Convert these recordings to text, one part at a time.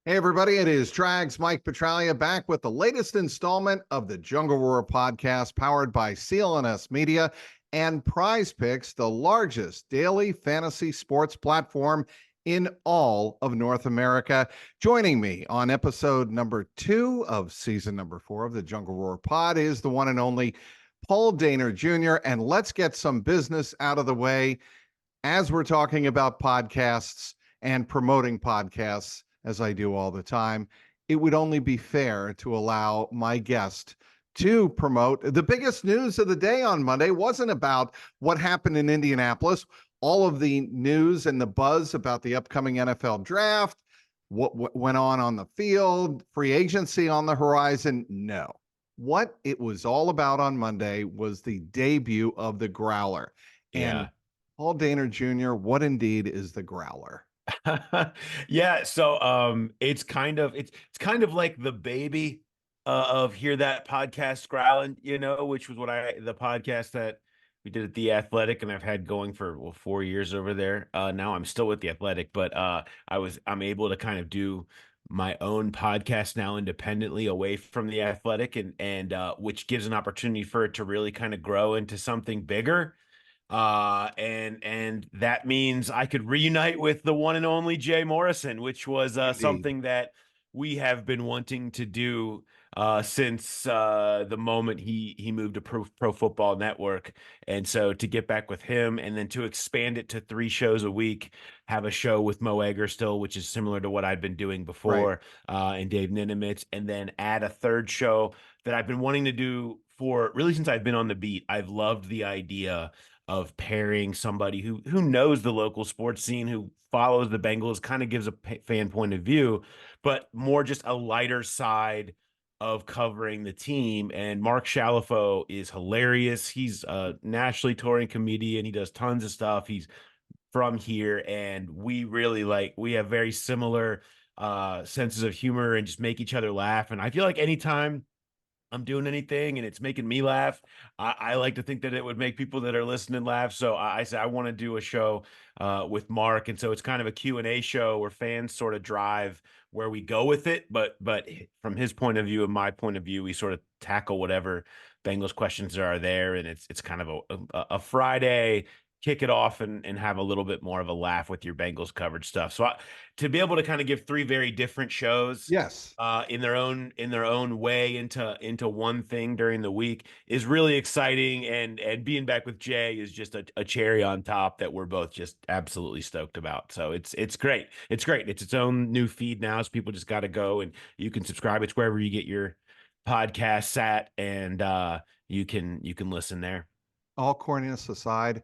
Hey, everybody, it is Trags, Mike Petralia, back with the latest installment of the JungleRoar podcast, powered by CLNS Media and Prize Picks, the largest daily fantasy sports platform in all of North America. Joining me on episode number 2 of season number 4 of the JungleRoar pod is the one and only Paul Dehner Jr. And let's get some business out of the way as we're talking about podcasts and promoting podcasts, as I do all the time. It would only be fair to allow my guest to promote. The biggest news of the day on Monday wasn't about what happened in Indianapolis, all of the news and the buzz about the upcoming NFL draft, what went on the field, free agency on the horizon. No. What it was all about on Monday was the debut of the Growler. Yeah. And Paul Dehner Jr., what indeed is the Growler? Yeah, so it's kind of like the baby of Hear That Podcast Growling, which was the podcast that we did at The Athletic, and I've had going for 4 years over there. Now I'm still with The Athletic, but I'm able to kind of do my own podcast now independently away from The Athletic, and which gives an opportunity for it to really kind of grow into something bigger. And that means I could reunite with the one and only Jay Morrison, which was something that we have been wanting to do since the moment he moved to Pro Football Network. And so to get back with him and then to expand it to 3 shows a week, have a show with Mo Egger still, which is similar to what I'd been doing before, and Dave Ninemitz, and then add a 3rd show that I've been wanting to do for really since I've been on the beat. I've loved the idea of pairing somebody who knows the local sports scene, who follows the Bengals, kind of gives a fan point of view, but more just a lighter side of covering the team. And Mark Shalafo is hilarious. He's a nationally touring comedian. He does tons of stuff. He's from here, and we have very similar senses of humor and just make each other laugh. And I feel like anytime I'm doing anything and it's making me laugh, I like to think that it would make people that are listening laugh. So I said I want to do a show with Mark, and so it's kind of a Q&A show where fans sort of drive where we go with it, but from his point of view and my point of view, we sort of tackle whatever Bengals questions there are there, and it's kind of a Friday, kick it off and have a little bit more of a laugh with your Bengals coverage stuff. So to be able to kind of give 3 very different shows, Yes, in their own way into one thing during the week is really exciting, and being back with Jay is just a cherry on top that we're both just absolutely stoked about. So it's great. It's great. It's its own new feed now, so people just got to go and you can subscribe. It's wherever you get your podcasts at, and you can listen there. all corniness aside,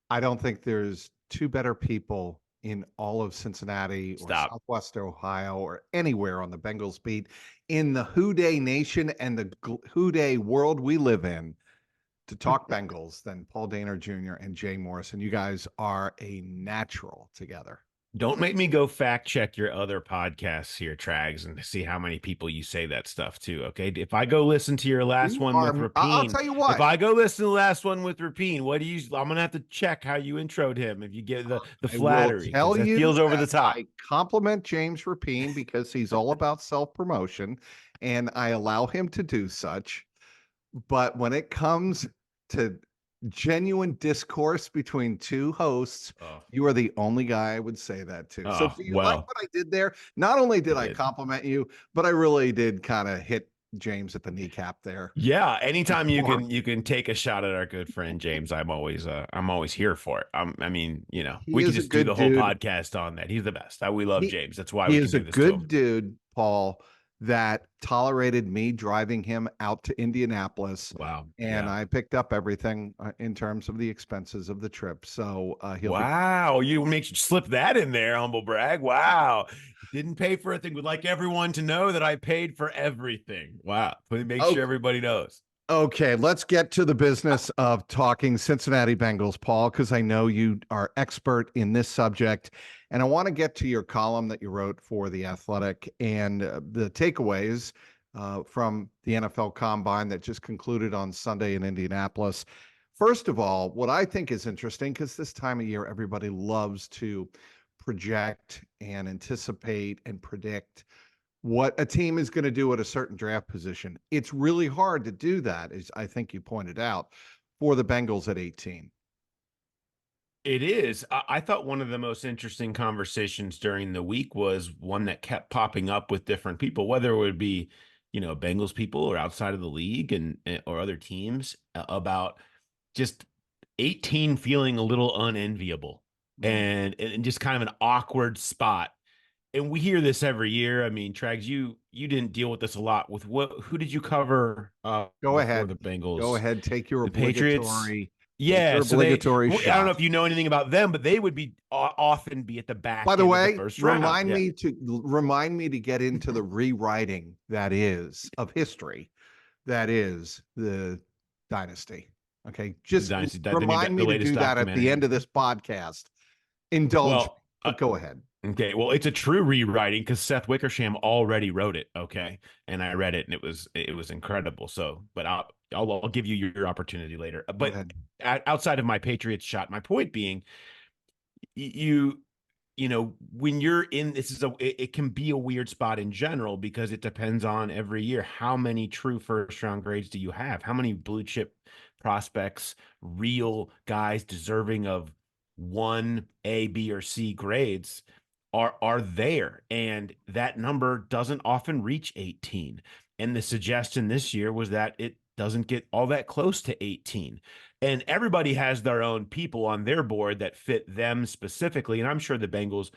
I don't think there's 2 better people in all of Cincinnati or Southwest Ohio or anywhere on the Bengals beat in the Who Day Nation and the Who Day world we live in to talk Bengals than Paul Dehner Jr. and Jay Morrison. You guys are a natural together. Don't make me go fact check your other podcasts here, Trags, and see how many people you say that stuff to. Okay, if I go listen to your last one with Rapine, I'll tell you what. If I go listen to the last one with Rapine, what do you? I'm gonna have to check how you introed him. If you get the flattery, tell that you feels over the top. I compliment James Rapine because he's all about self-promotion, and I allow him to do such. But when it comes to genuine discourse between 2 hosts, you are the only guy I would say that to. So do you like what I did there? Not only did I compliment you, but I really did kind of hit James at the kneecap there. Yeah, anytime you can take a shot at our good friend James, I'm always here for it. I mean, we can just do the whole podcast on that. He's the best. We love James. That's why we can do this. He is a good dude, Paul, that tolerated me driving him out to Indianapolis. Wow. And I picked up everything in terms of the expenses of the trip. So you make you slip that in there, humble brag. Wow. Didn't pay for a thing. Would like everyone to know that I paid for everything. Wow. Make sure everybody knows. Okay, let's get to the business of talking Cincinnati Bengals, Paul, because I know you are expert in this subject. And I want to get to your column that you wrote for The Athletic and the takeaways from the NFL Combine that just concluded on Sunday in Indianapolis. First of all, what I think is interesting, because this time of year, everybody loves to project and anticipate and predict what a team is going to do at a certain draft position. It's really hard to do that, as I think you pointed out, for the Bengals at 18. It is. I thought one of the most interesting conversations during the week was one that kept popping up with different people, whether it would be, Bengals people or outside of the league and or other teams about just 18 feeling a little unenviable and just kind of an awkward spot. And we hear this every year. I mean, Trags, you didn't deal with this a lot. With who did you cover Go before ahead. the Bengals? Go ahead. Take your The Patriots. obligatory. Take Yeah, your so I don't shot. know if you know anything about them, but they would be often be at the back By the end way, of the first round. remind me to get into the rewriting that is of history. That is the dynasty. Okay, just remind me to do that at the end of this podcast. Indulge, but go ahead. Okay, well, it's a true rewriting because Seth Wickersham already wrote it. Okay, and I read it, and it was incredible. So, but I'll give you your opportunity later. But outside of my Patriots shot, my point being, when you're in it can be a weird spot in general because it depends on every year how many true first round grades do you have, how many blue chip prospects, real guys deserving of 1A, B, or C grades are there, and that number doesn't often reach 18. And the suggestion this year was that it doesn't get all that close to 18. And everybody has their own people on their board that fit them specifically. And I'm sure the Bengals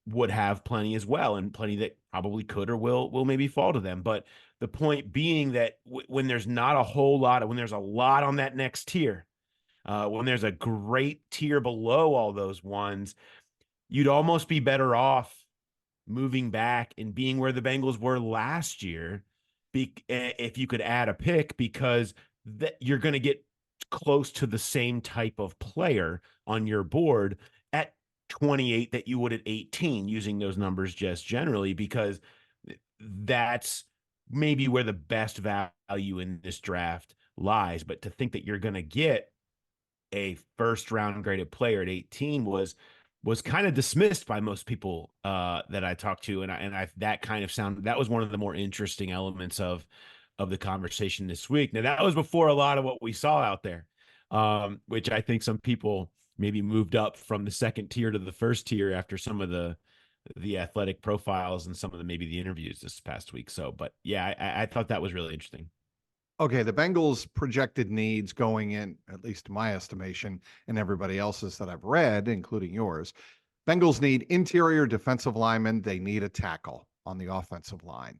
would have plenty as well, and plenty that probably could or will maybe fall to them. But the point being that when there's not a whole lot, when there's a lot on that next tier, when there's a great tier below all those ones, you'd almost be better off moving back and being where the Bengals were last year if you could add a pick, because you're going to get close to the same type of player on your board at 28 that you would at 18, using those numbers just generally, because that's maybe where the best value in this draft lies. But to think that you're going to get a first round graded player at 18 was kind of dismissed by most people that I talked to, and that was one of the more interesting elements of the conversation this week. Now, that was before a lot of what we saw out there, which I think some people maybe moved up from the second tier to the first tier after some of the athletic profiles and some of maybe the interviews this past week. So, but yeah, I thought that was really interesting. Okay, the Bengals' projected needs going in, at least my estimation, and everybody else's that I've read, including yours, Bengals need interior defensive linemen. They need a tackle on the offensive line.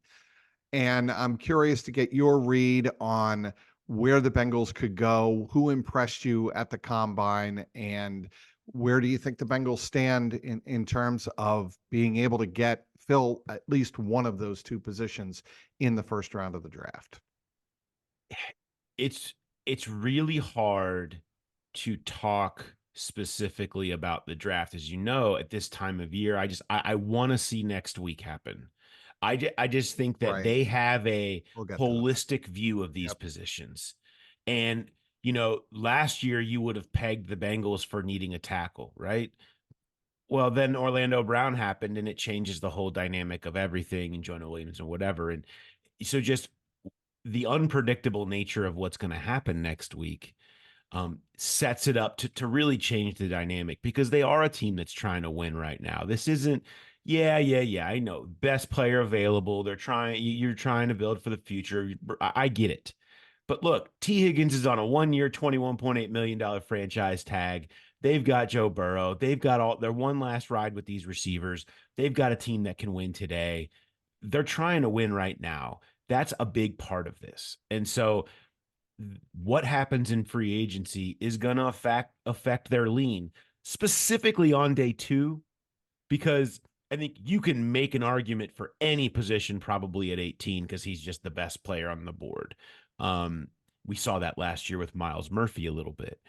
And I'm curious to get your read on where the Bengals could go, who impressed you at the combine, and where do you think the Bengals stand in terms of being able to fill at least one of those two positions in the first round of the draft? It's really hard to talk specifically about the draft. As you know, at this time of year, I want to see next week happen. I just think that they have a holistic view of these positions. And, last year you would have pegged the Bengals for needing a tackle, right? Well, then Orlando Brown happened and it changes the whole dynamic of everything, and Jonah Williams and whatever. And so just the unpredictable nature of what's going to happen next week sets it up to really change the dynamic, because they are a team that's trying to win right now. This isn't, yeah, I know, best player available. You're trying to build for the future. I get it. But look, T. Higgins is on a 1-year, $21.8 million franchise tag. They've got Joe Burrow. They've got their one last ride with these receivers. They've got a team that can win today. They're trying to win right now. That's a big part of this. And so what happens in free agency is going to affect their lean, specifically on day 2, because I think you can make an argument for any position probably at 18 because he's just the best player on the board. We saw that last year with Myles Murphy a little bit.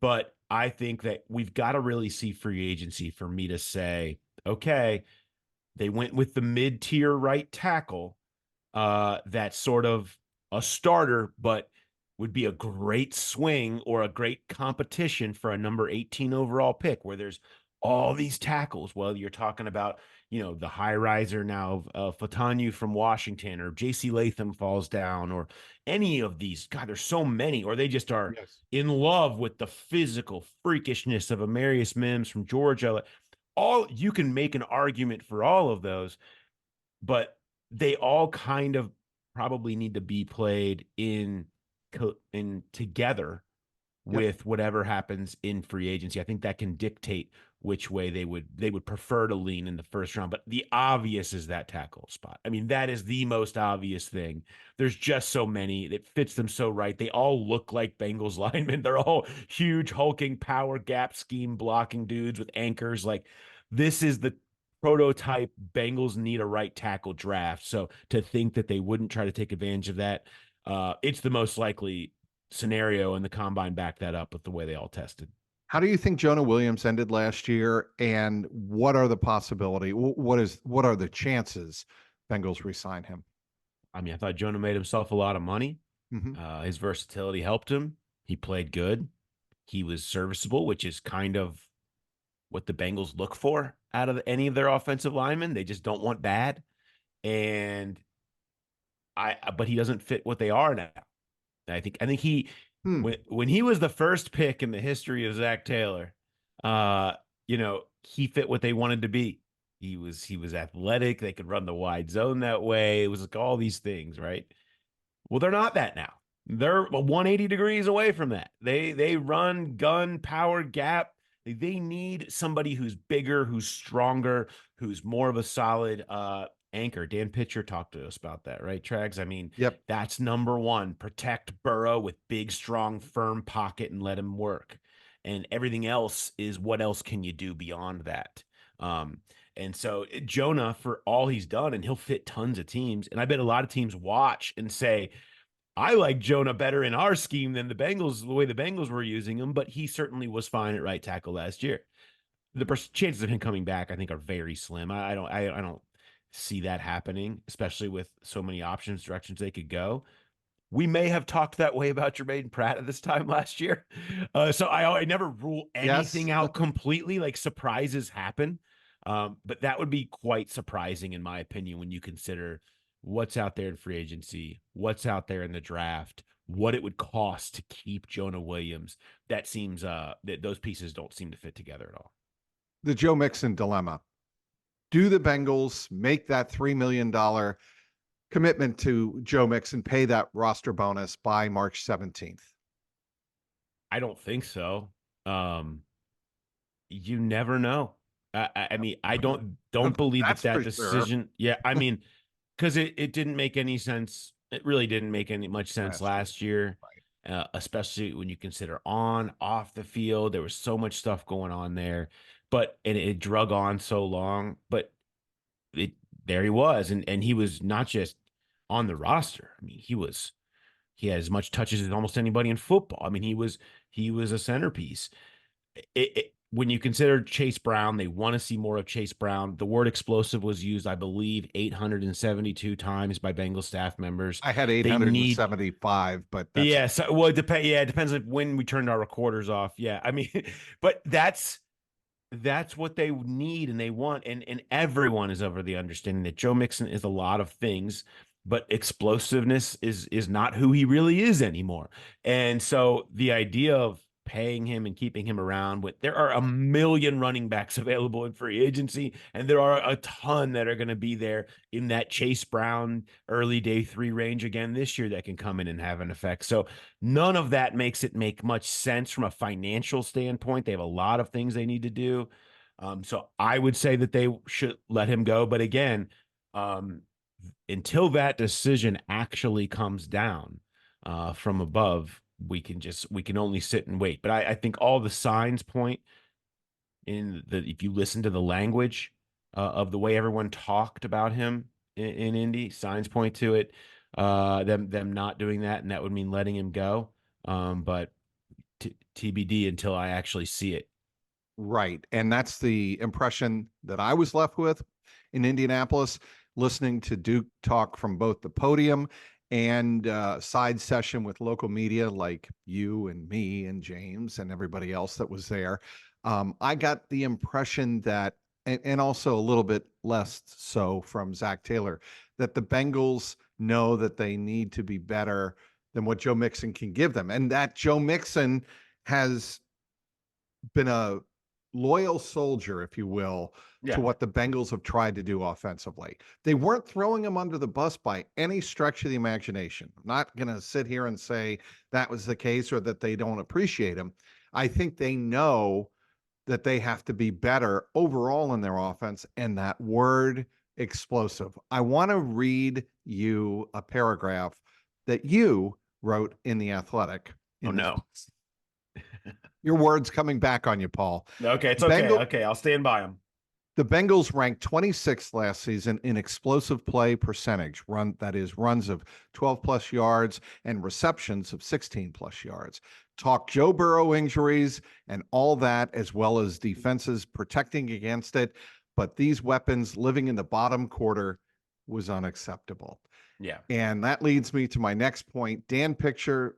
But I think that we've got to really see free agency for me to say, okay, they went with the mid-tier right tackle. That's sort of a starter, but would be a great swing or a great competition for a number 18 overall pick, where there's all these tackles. Well, you're talking about, the high riser now, Fatanyu from Washington, or JC Latham falls down, or any of these. God, there's so many. Or they just are Yes. in love with the physical freakishness of Amarius Mims from Georgia. All you can make an argument for all of those, but they all kind of probably need to be played in together Yep. with whatever happens in free agency. I think that can dictate which way they would prefer to lean in the first round. But the obvious is that tackle spot. I mean, that is the most obvious thing. There's just so many. It fits them so right. They all look like Bengals linemen. They're all huge, hulking, power gap scheme blocking dudes with anchors. Like, this is the prototype Bengals need a right tackle draft. So to think that they wouldn't try to take advantage of that, it's the most likely scenario, and the combine backed that up with the way they all tested. How do you think Jonah Williams ended last year, and what are the possibility? What are the chances Bengals re-sign him? I mean, I thought Jonah made himself a lot of money. Mm-hmm. His versatility helped him. He played good. He was serviceable, which is kind of what the Bengals look for out of any of their offensive linemen. They just don't want bad. And but he doesn't fit what they are now. I think he Hmm. when he was the first pick in the history of Zach Taylor, he fit what they wanted to be. He was athletic. They could run the wide zone that way. It was like all these things, right? Well, they're not that now. They're 180 degrees away from that. They run gun power gap. They need somebody who's bigger, who's stronger, who's more of a solid anchor. Dan Pitcher talked to us about that, right, Trags? I mean, Yep. that's number one. Protect Burrow with big, strong, firm pocket and let him work. And everything else is, what else can you do beyond that? And so Jonah, for all he's done, and he'll fit tons of teams. And I bet a lot of teams watch and say, I like Jonah better in our scheme than the Bengals, the way the Bengals were using him, but he certainly was fine at right tackle last year. The chances of him coming back, I think, are very slim. I don't see that happening, especially with so many options, directions they could go. We may have talked that way about Jermaine Pratt at this time last year. So I never rule Yes. anything out completely. Like, surprises happen. But that would be quite surprising, in my opinion, when you consider what's out there in free agency, what's out there in the draft, what it would cost to keep Jonah Williams. That seems that those pieces don't seem to fit together at all. The Joe Mixon dilemma. Do the Bengals make that $3 million commitment to Joe Mixon, pay that roster bonus by March 17th? I don't think so. You never know. I mean, I don't believe That's that for sure. decision. Yeah, I mean, because it didn't make any sense. It really didn't make any much sense Last year. last year, Right. especially when you consider on, off the field. There was so much stuff going on there, and it drug on so long. But it there he was, and he was not just on the roster. I mean, he had as much touches as almost anybody in football. I mean, he was a centerpiece. When you consider Chase Brown, they want to see more of Chase Brown. The word explosive was used, I believe, 872 times by Bengal staff members. I had They need, 875, but that's yeah. So, well, it depends. Yeah, it depends on when we turned our recorders off. Yeah, I mean, but that's what they need and they want, and everyone is over the understanding that Joe Mixon is a lot of things, but explosiveness is not who he really is anymore. And so the idea of paying him and keeping him around, there are a million running backs available in free agency, and there are a ton that are going to be there in that Chase Brown early day 3 range again this year that can come in and have an effect. So none of that makes it make much sense from a financial standpoint. They have a lot of things they need to do. So I would say that they should let him go. But again, until that decision actually comes down from above, we can only sit and wait. But I think all the signs point if you listen to the language of the way everyone talked about him in Indy, signs point to it. Them not doing that, and that would mean letting him go. But TBD until I actually see it. right. And that's the impression that I was left with in Indianapolis, listening to Duke talk from both the podium and side session with local media like you and me and James and everybody else that was there. I got the impression that, and also a little bit less so from Zach Taylor, that the Bengals know that they need to be better than what Joe Mixon can give them, and that Joe Mixon has been a loyal soldier, if you will, to Yeah. what the Bengals have tried to do offensively. They weren't throwing him under the bus by any stretch of the imagination. I'm not going to sit here and say that was the case or that they don't appreciate him. I think they know that they have to be better overall in their offense, and that word explosive. I want to read you a paragraph that you wrote in The Athletic Oh in this. no. Your words coming back on you, Paul. Okay, it's The okay. Bengal, Okay, I'll stand by him. the Bengals ranked 26th last season in explosive play percentage, that is runs of 12 plus yards and receptions of 16 plus yards. Talk Joe Burrow injuries and all that, as well as defenses protecting against it. But these weapons living in the bottom quarter was unacceptable. Yeah. And that leads me to my next point. Dan Picture's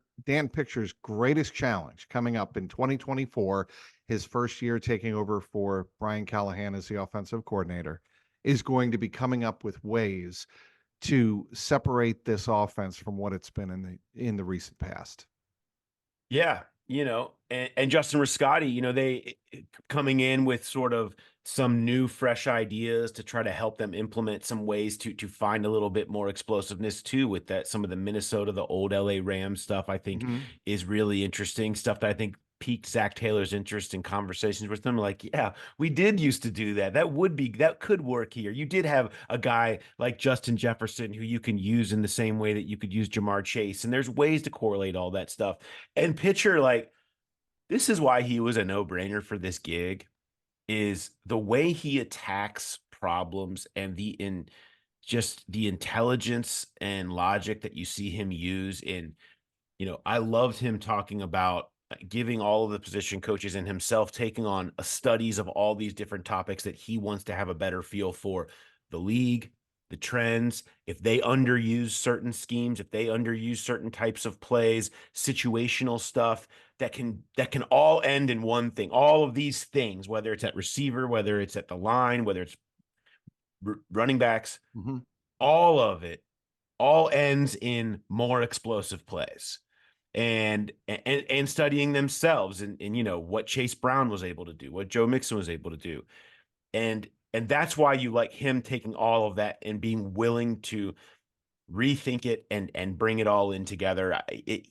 greatest challenge coming up in 2024, his first year taking over for Brian Callahan as the offensive coordinator, is going to be coming up with ways to separate this offense from what it's been in the recent past. Yeah, and Justin Riscotti, they coming in with sort of some new, fresh ideas to try to help them implement some ways to find a little bit more explosiveness too. With that, some of the Minnesota, the old LA Rams stuff, I think is really interesting stuff that I think piqued Zach Taylor's interest in conversations with them. Like, yeah, we did used to do that. That could work here. You did have a guy like Justin Jefferson who you can use in the same way that you could use Jamar Chase, and there's ways to correlate all that stuff. And Pitcher, like, this is why he was a no-brainer for this gig, is the way he attacks problems and just the intelligence and logic that you see him use in, I loved him talking about giving all of the position coaches and himself taking on studies of all these different topics that he wants to have a better feel for the league, the trends, if they underuse certain schemes, if they underuse certain types of plays, situational stuff that can all end in one thing. All of these things, whether it's at receiver, whether it's at the line, whether it's running backs, all of it all ends in more explosive plays. And studying themselves and what Chase Brown was able to do, what Joe Mixon was able to do. And that's why you like him taking all of that and being willing to rethink it and bring it all in together.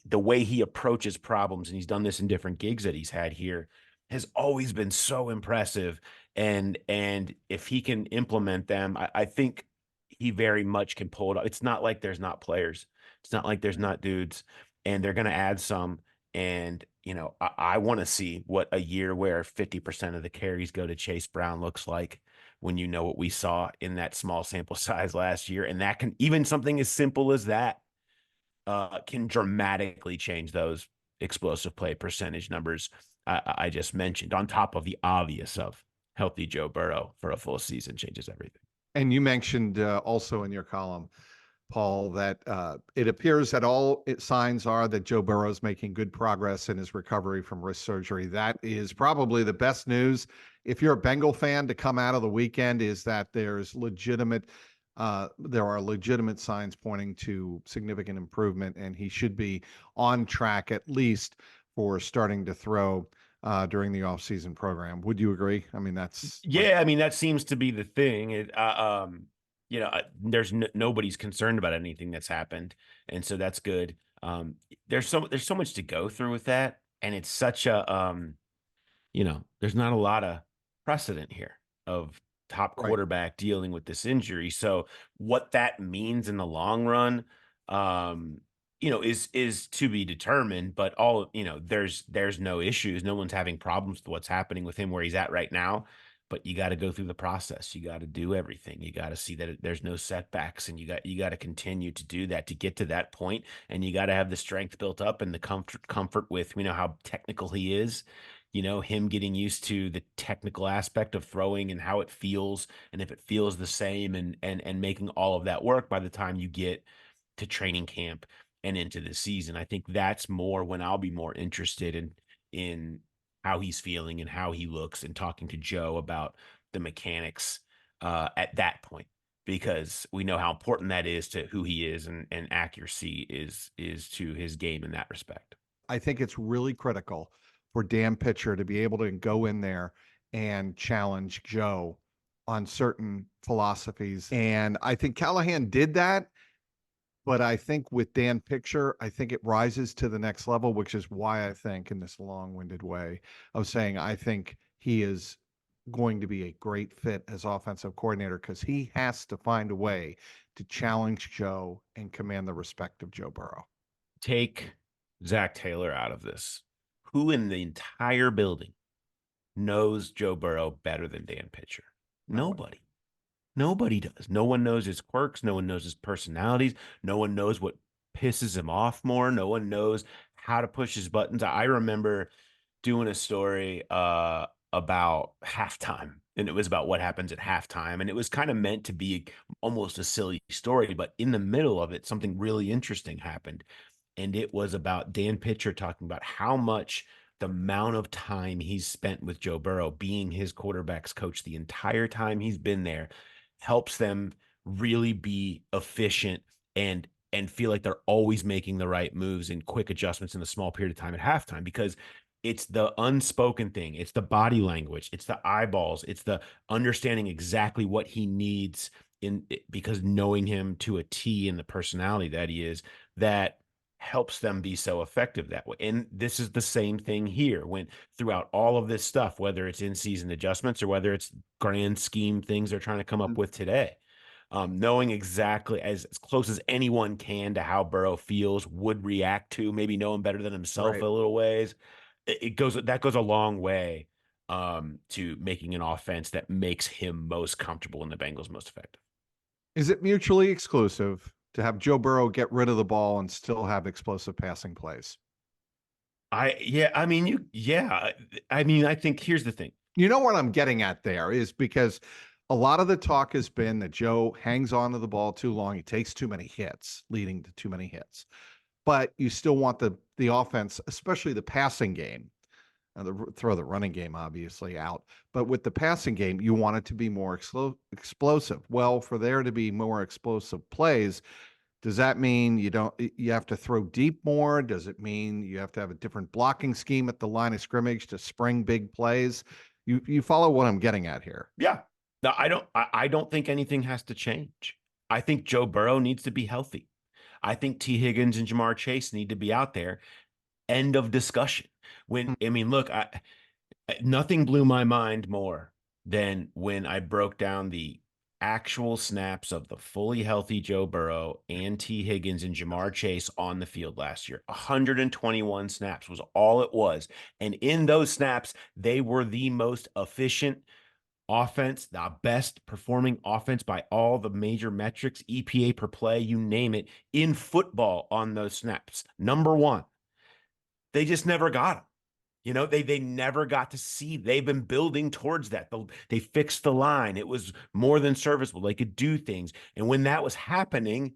The way he approaches problems, and he's done this in different gigs that he's had here, has always been so impressive. And if he can implement them, I think he very much can pull it off. It's not like there's not players. It's not like there's not dudes, and they're going to add some. And, I want to see what a year where 50% of the carries go to Chase Brown looks like, when you know what we saw in that small sample size last year. And that can, even something as simple as that, can dramatically change those explosive play percentage numbers I just mentioned, on top of the obvious of healthy Joe Burrow for a full season changes everything. And you mentioned also in your column, Paul, that it appears that all signs are that Joe Burrow is making good progress in his recovery from wrist surgery. That is probably the best news. If you're a Bengal fan to come out of the weekend, is that there are legitimate signs pointing to significant improvement, and he should be on track at least for starting to throw during the offseason program. Would you agree? I mean, I mean, that seems to be the thing. There's nobody's concerned about anything that's happened, and so that's good. There's so much to go through with that, and it's such a there's not a lot of precedent here of top right. quarterback dealing with this injury. So what that means in the long run, is to be determined. But there's no issues. No one's having problems with what's happening with him where he's at right now. But you got to go through the process. You got to do everything. You got to see that there's no setbacks, and you got to continue to do that to get to that point. And you got to have the strength built up and the comfort with how technical he is. Him getting used to the technical aspect of throwing and how it feels, and if it feels the same, and making all of that work by the time you get to training camp and into the season. I think that's more when I'll be more interested in how he's feeling and how he looks, and talking to Joe about the mechanics at that point, because we know how important that is to who he is, and accuracy is to his game in that respect. I think it's really critical for Dan Pitcher to be able to go in there and challenge Joe on certain philosophies. And I think Callahan did that. But I think with Dan Pitcher, I think it rises to the next level, which is why I think, in this long-winded way of saying, I think he is going to be a great fit as offensive coordinator, because he has to find a way to challenge Joe and command the respect of Joe Burrow. Take Zach Taylor out of this. Who in the entire building knows Joe Burrow better than Dan Pitcher? Nobody. Nobody does. No one knows his quirks. No one knows his personalities. No one knows what pisses him off more. No one knows how to push his buttons. I remember doing a story about halftime, and it was about what happens at halftime. And it was kind of meant to be almost a silly story, but in the middle of it, something really interesting happened. And it was about Dan Pitcher talking about how much the amount of time he's spent with Joe Burrow, being his quarterback's coach the entire time he's been there, helps them really be efficient and feel like they're always making the right moves and quick adjustments in a small period of time at halftime, because it's the unspoken thing. It's the body language. It's the eyeballs. It's the understanding exactly what he needs because knowing him to a T and the personality that he is, that helps them be so effective that way. And this is the same thing here, when throughout all of this stuff, whether it's in season adjustments or whether it's grand scheme things they're trying to come up with today, knowing exactly as close as anyone can to how Burrow feels, would react to, maybe know him better than himself Right. a little ways. That goes a long way to making an offense that makes him most comfortable and the Bengals most effective. Is it mutually exclusive to have Joe Burrow get rid of the ball and still have explosive passing plays? I mean, I think here's the thing. You know what I'm getting at there is because a lot of the talk has been that Joe hangs on to the ball too long. He takes too many hits, leading to too many hits. But you still want the offense, especially the passing game, throw the running game obviously out. But with the passing game, you want it to be more explosive. Well, for there to be more explosive plays, does that mean you have to throw deep more? Does it mean you have to have a different blocking scheme at the line of scrimmage to spring big plays? You follow what I'm getting at here? Yeah. No, I don't think anything has to change. I think Joe Burrow needs to be healthy. I think T. Higgins and Jamar Chase need to be out there. End of discussion. I mean, look, nothing blew my mind more than when I broke down the actual snaps of the fully healthy Joe Burrow and T. Higgins and Jamar Chase on the field last year. 121 snaps was all it was. And in those snaps, they were the most efficient offense, the best performing offense by all the major metrics, EPA per play, you name it, in football on those snaps. Number one. They just never got them. They never got to see. They've been building towards that. They fixed the line. It was more than serviceable. They could do things. And when that was happening,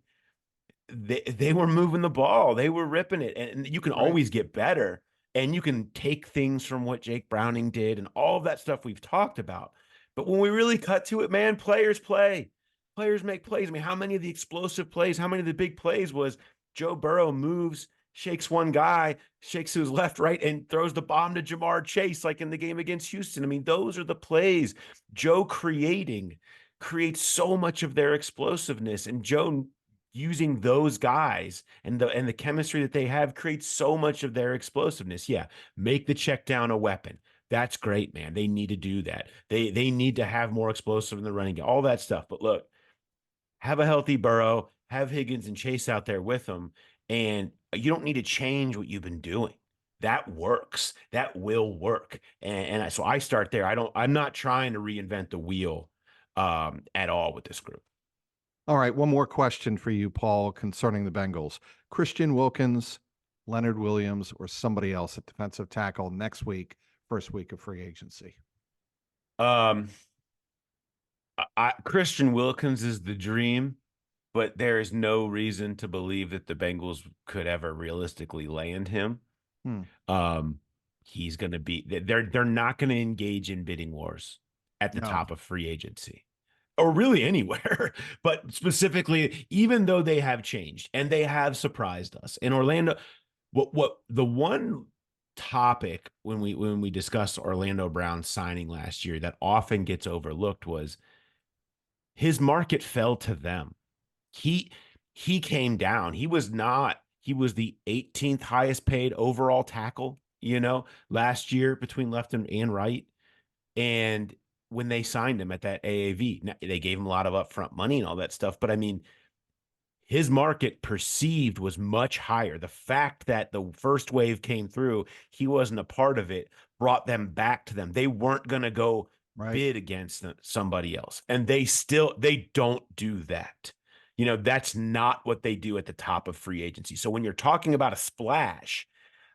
they were moving the ball. They were ripping it. And you can Right. always get better. And you can take things from what Jake Browning did and all of that stuff we've talked about. But when we really cut to it, man, players play. Players make plays. I mean, how many of the explosive plays, how many of the big plays was Joe Burrow moves, shakes one guy, shakes to his left, right, and throws the bomb to Jamar Chase, like in the game against Houston? I mean, those are the plays. Joe creates so much of their explosiveness, and Joe using those guys and the chemistry that they have creates so much of their explosiveness. Yeah, make the check down a weapon. That's great, man. They need to do that. They need to have more explosive in the running game, all that stuff. But look, have a healthy Burrow, have Higgins and Chase out there with them, and you don't need to change what you've been doing. That works. That will work. So I start there. I'm not trying to reinvent the wheel at all with this group. All right, one more question for you, Paul, concerning the Bengals. Christian Wilkins, Leonard Williams, or somebody else at defensive tackle next week, first week of free agency? Um, Christian Wilkins is the dream, but there is no reason to believe that the Bengals could ever realistically land him. Hmm. Um, he's going to be, they're not going to engage in bidding wars at the No. top of free agency or really anywhere. But specifically, even though they have changed and they have surprised us in Orlando, what the one topic when we discussed Orlando Brown signing last year that often gets overlooked was his market fell to them. He he came down. He was not, he was the 18th highest paid overall tackle, last year between left and right. And when they signed him at that AAV, they gave him a lot of upfront money and all that stuff. But I mean, his market perceived was much higher. The fact that the first wave came through, he wasn't a part of it, brought them back to them. They weren't going to go Right. bid against somebody else. And they don't do that. That's not what they do at the top of free agency. So when you're talking about a splash,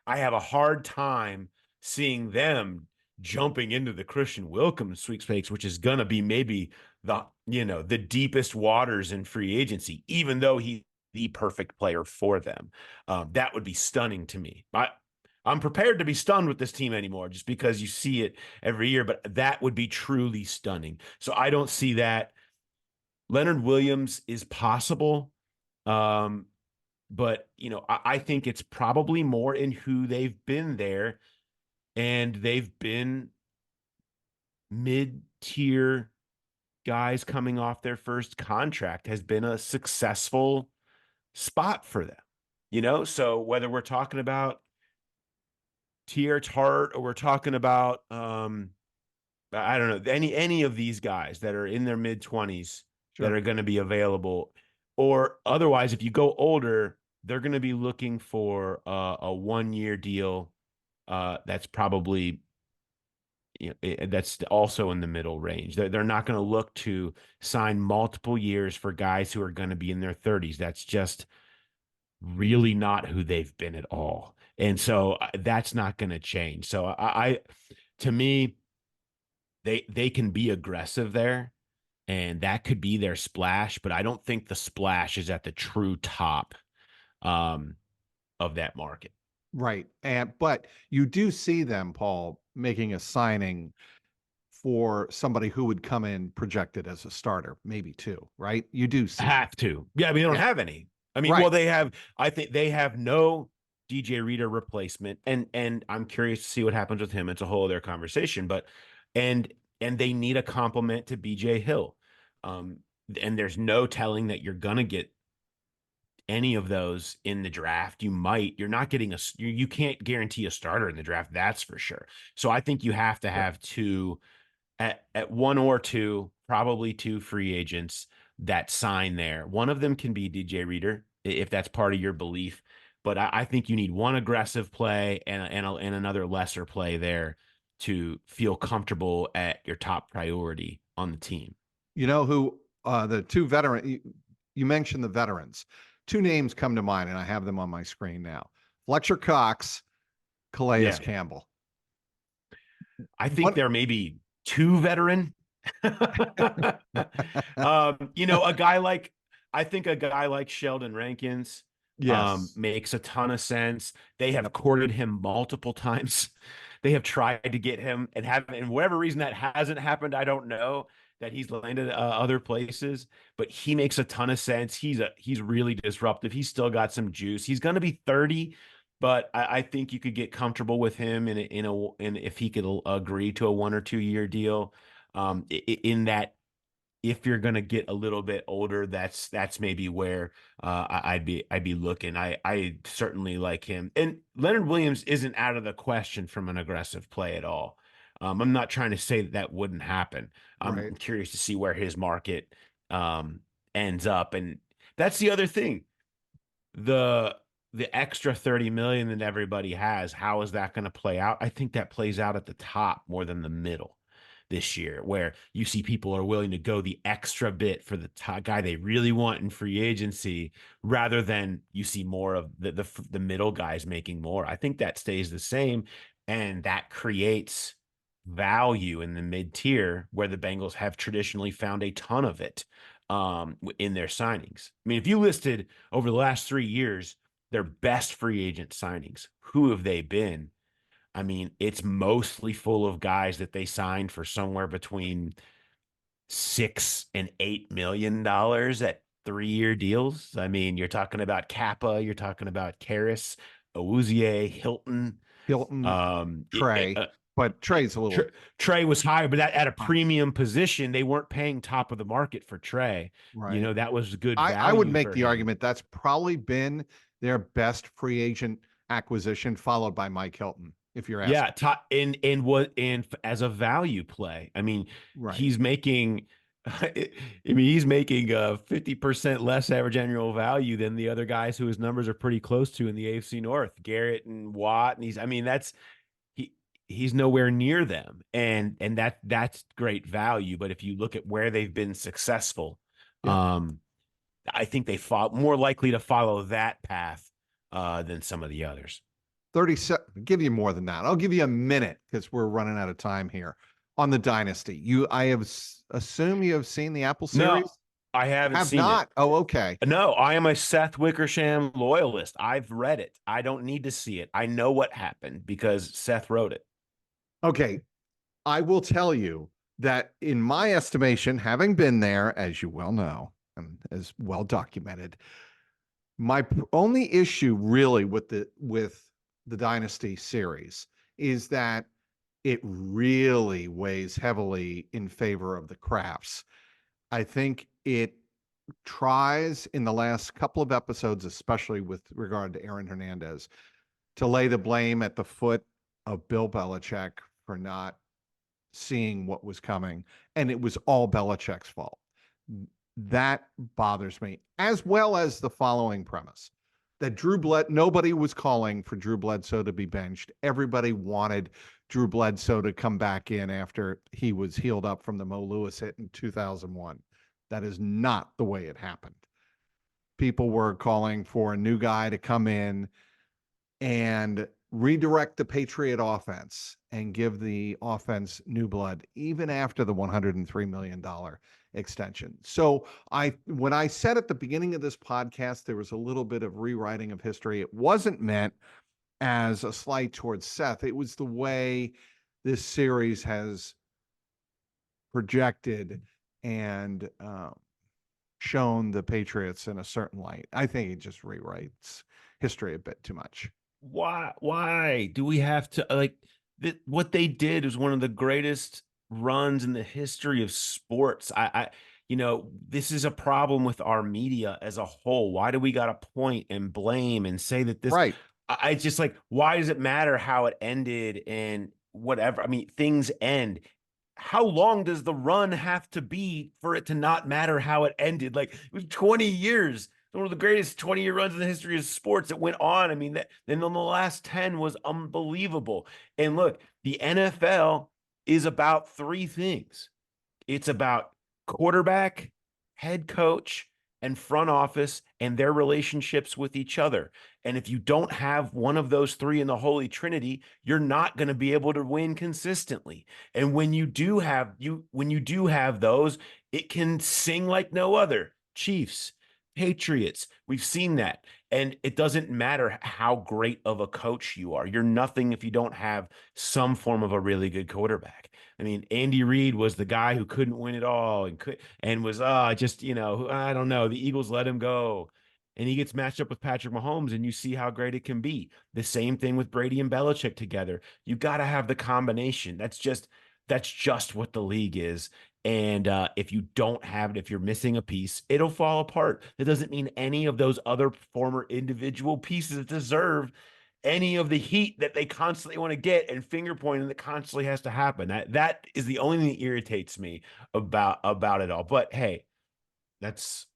I have a hard time seeing them jumping into the Christian Wilkins sweepstakes, which is going to be maybe the deepest waters in free agency, even though he's the perfect player for them. That would be stunning to me. I'm prepared to be stunned with this team anymore just because you see it every year, but that would be truly stunning. So I don't see that. Leonard Williams is possible. But I think it's probably more in who they've been there, and they've been mid-tier guys coming off their first contract has been a successful spot for them. So whether we're talking about Tier Tart or we're talking about I don't know, any of these guys that are in their mid-20s that Sure. are going to be available, or otherwise, if you go older, they're going to be looking for a 1-year deal. That's probably, that's also in the middle range. They're not going to look to sign multiple years for guys who are going to be in their 30s. That's just really not who they've been at all. And so that's not going to change. So to me, they can be aggressive there, and that could be their splash, but I don't think the splash is at the true top of that market. Right. But you do see them, Paul, making a signing for somebody who would come in projected as a starter, maybe two, right? You do see Have to. Yeah, I mean, they don't Yeah. have any. I mean, Right. well, I think they have no DJ Reader replacement, and I'm curious to see what happens with him. It's a whole other conversation, but and they need a complement to BJ Hill. And there's no telling that you're gonna get any of those in the draft. You're not getting you can't guarantee a starter in the draft, that's for sure. So I think you have to have two at one or two, probably two free agents that sign there. One of them can be DJ Reader if that's part of your belief, but I think you need one aggressive play and another lesser play there to feel comfortable at your top priority on the team. You know who the two veteran you mentioned the veterans. Two names come to mind, and I have them on my screen now. Fletcher Cox, Calais Campbell. I think they're maybe too veteran. A guy like Sheldon Rankins makes a ton of sense. They have courted him multiple times. They have tried to get him and whatever reason that hasn't happened, I don't know, that he's landed other places, but he makes a ton of sense. He's really disruptive. He's still got some juice. He's going to be 30, but I think you could get comfortable with him in if he could agree to a 1 or 2 year deal. In that, if you're going to get a little bit older, that's maybe where I'd be looking. I certainly like him, and Leonard Williams isn't out of the question from an aggressive play at all. I'm not trying to say that wouldn't happen. I'm curious to see where his market ends up, and that's the other thing. The extra 30 million that everybody has, how is that going to play out? I think that plays out at the top more than the middle this year, where you see people are willing to go the extra bit for the guy they really want in free agency, rather than you see more of the middle guys making more. I think that stays the same, and that creates value in the mid tier where the Bengals have traditionally found a ton of it in their signings. I mean, if you listed over the last 3 years their best free agent signings, who have they been? I mean, it's mostly full of guys that they signed for somewhere between $6 and $8 million at 3-year deals. I mean, you're talking about Kappa, you're talking about Karras, Awuzie, Hilton. Hilton, It, Trey, but Trey's a little Trey was higher, but at a high. premium position, they weren't paying top of the market for Trey. Right. That was good I would value make for the him. argument that's probably been their best free agent acquisition, followed by Mike Hilton, if you're asking. Yeah, and as a value play, I mean, Right. he's making. He's making 50% less average annual value than the other guys who his numbers are pretty close to in the AFC North, Garrett and Watt, and he's nowhere near them, and that's great value. But if you look at where they've been successful, Yeah. I think they more likely to follow that path than some of the others. 37. Give you more than that. I'll give you a minute because we're running out of time here on the dynasty. I assume you have seen the Apple series. No, I haven't have seen not. it. Oh, okay. No, I am a Seth Wickersham loyalist. I've read it. I don't need to see it. I know what happened because Seth wrote it. Okay. I will tell you that in my estimation, having been there, as you well know, and as well documented, my only issue really with the Dynasty series is that it really weighs heavily in favor of the Crafts. I think it tries in the last couple of episodes, especially with regard to Aaron Hernandez, to lay the blame at the foot of Bill Belichick for not seeing what was coming. And it was all Belichick's fault. That bothers me, as well as the following premise that nobody was calling for Drew Bledsoe to be benched. Everybody wanted Drew Bledsoe to come back in after he was healed up from the Mo Lewis hit in 2001. That is not the way it happened. People were calling for a new guy to come in and redirect the Patriot offense and give the offense new blood, even after the $103 million extension. So when I said at the beginning of this podcast, there was a little bit of rewriting of history. It wasn't meant as a slight towards Seth. It was the way this series has projected and shown the Patriots in a certain light. I think it just rewrites history a bit too much. Why do we have to what they did was one of the greatest runs in the history of sports. This is a problem with our media as a whole. Why do we got to point and blame and say that this right? I just why does it matter how it ended and whatever? I mean, things end. How long does the run have to be for it to not matter how it ended? It was 20 years. One of the greatest 20-year runs in the history of sports. It went on. I mean, then the last 10 was unbelievable. And look, the NFL is about 3 things. It's about quarterback, head coach, and front office and their relationships with each other. And if you don't have one of those 3 in the Holy Trinity, you're not going to be able to win consistently. And when you do have those, it can sing like no other. Chiefs, Patriots, we've seen that. And it doesn't matter how great of a coach you are. You're nothing if you don't have some form of a really good quarterback. I mean, Andy Reid was the guy who couldn't win it all and was I don't know. The Eagles let him go. And he gets matched up with Patrick Mahomes, and you see how great it can be. The same thing with Brady and Belichick together. You got to have the combination. That's just what the league is. And if you don't have it, if you're missing a piece, it'll fall apart. That doesn't mean any of those other former individual pieces deserve any of the heat that they constantly want to get and finger pointing that constantly has to happen. That is the only thing that irritates me about it all. But hey, that's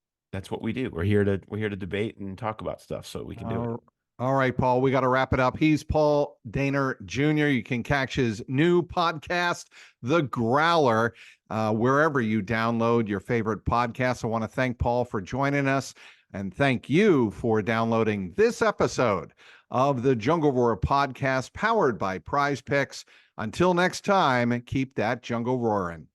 what we do. We're here to debate and talk about stuff, so we can do it. All right, Paul, we got to wrap it up. He's Paul Dehner Jr. You can catch his new podcast, The Growler, wherever you download your favorite podcasts. I want to thank Paul for joining us and thank you for downloading this episode of the Jungle Roar podcast powered by Prize Picks. Until next time, keep that jungle roaring.